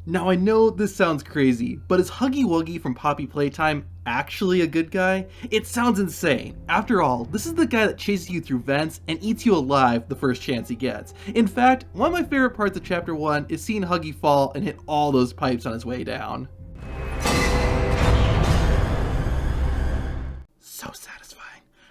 Now I know this sounds crazy, but is Huggy Wuggy from Poppy Playtime actually a good guy? It sounds insane. After all, this is the guy that chases you through vents and eats you alive the first chance he gets. In fact, one of my favorite parts of Chapter 1 is seeing Huggy fall and hit all those pipes on his way down. So satisfying.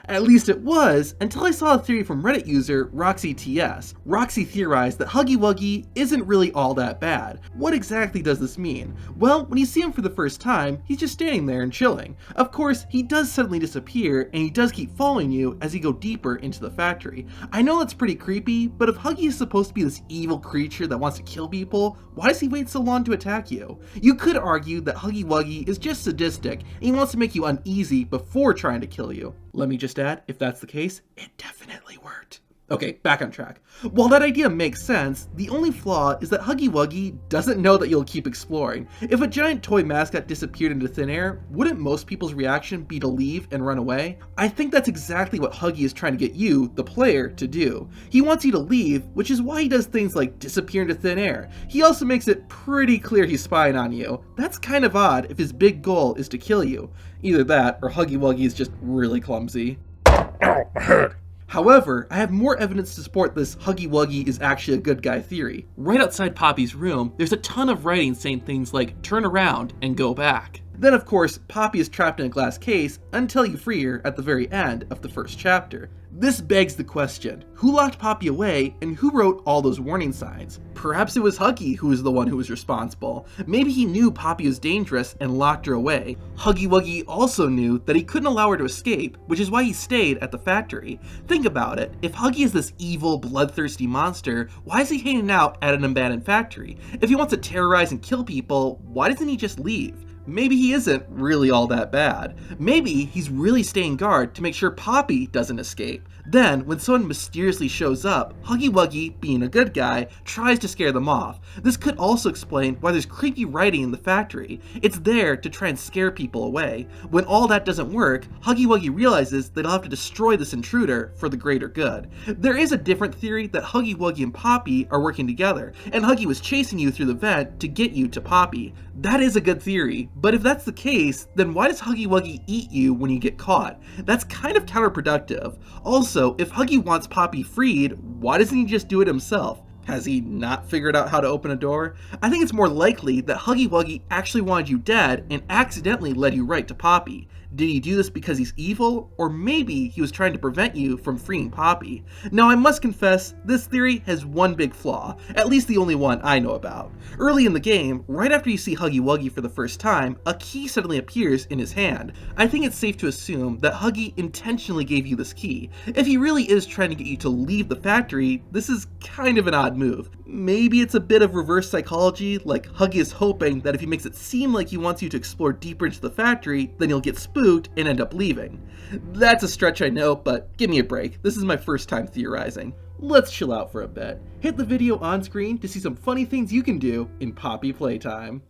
At least it was, until I saw a theory from Reddit user RoxyTS. Roxy theorized that Huggy Wuggy isn't really all that bad. What exactly does this mean? Well, when you see him for the first time, he's just standing there and chilling. Of course, he does suddenly disappear, and he does keep following you as you go deeper into the factory. I know that's pretty creepy, but if Huggy is supposed to be this evil creature that wants to kill people, why does he wait so long to attack you? You could argue that Huggy Wuggy is just sadistic, and he wants to make you uneasy before trying to kill you. Let me just add, if that's the case, it definitely worked. Okay, back on track. While that idea makes sense, the only flaw is that Huggy Wuggy doesn't know that you'll keep exploring. If a giant toy mascot disappeared into thin air, wouldn't most people's reaction be to leave and run away? I think that's exactly what Huggy is trying to get you, the player, to do. He wants you to leave, which is why he does things like disappear into thin air. He also makes it pretty clear he's spying on you. That's kind of odd if his big goal is to kill you. Either that, or Huggy Wuggy is just really clumsy. Ow, my head. However, I have more evidence to support this Huggy Wuggy is actually a good guy theory. Right outside Poppy's room, there's a ton of writing saying things like turn around and go back. Then of course, Poppy is trapped in a glass case until you free her at the very end of the first chapter. This begs the question, who locked Poppy away and who wrote all those warning signs? Perhaps it was Huggy who was the one who was responsible. Maybe he knew Poppy was dangerous and locked her away. Huggy Wuggy also knew that he couldn't allow her to escape, which is why he stayed at the factory. Think about it, if Huggy is this evil, bloodthirsty monster, why is he hanging out at an abandoned factory? If he wants to terrorize and kill people, why doesn't he just leave? Maybe he isn't really all that bad. Maybe he's really staying guard to make sure Poppy doesn't escape. Then, when someone mysteriously shows up, Huggy Wuggy, being a good guy, tries to scare them off. This could also explain why there's creepy writing in the factory. It's there to try and scare people away. When all that doesn't work, Huggy Wuggy realizes that he'll have to destroy this intruder for the greater good. There is a different theory that Huggy Wuggy and Poppy are working together, and Huggy was chasing you through the vent to get you to Poppy. That is a good theory, but if that's the case, then why does Huggy Wuggy eat you when you get caught? That's kind of counterproductive. Also, if Huggy wants Poppy freed, why doesn't he just do it himself? Has he not figured out how to open a door? I think it's more likely that Huggy Wuggy actually wanted you dead and accidentally led you right to Poppy. Did he do this because he's evil? Or maybe he was trying to prevent you from freeing Poppy? Now I must confess, this theory has one big flaw, at least the only one I know about. Early in the game, right after you see Huggy Wuggy for the first time, a key suddenly appears in his hand. I think it's safe to assume that Huggy intentionally gave you this key. If he really is trying to get you to leave the factory, this is kind of an odd move. Maybe it's a bit of reverse psychology, like Huggy is hoping that if he makes it seem like he wants you to explore deeper into the factory, then you'll get spooked and end up leaving. That's a stretch, I know, but give me a break. This is my first time theorizing. Let's chill out for a bit. Hit the video on screen to see some funny things you can do in Poppy Playtime.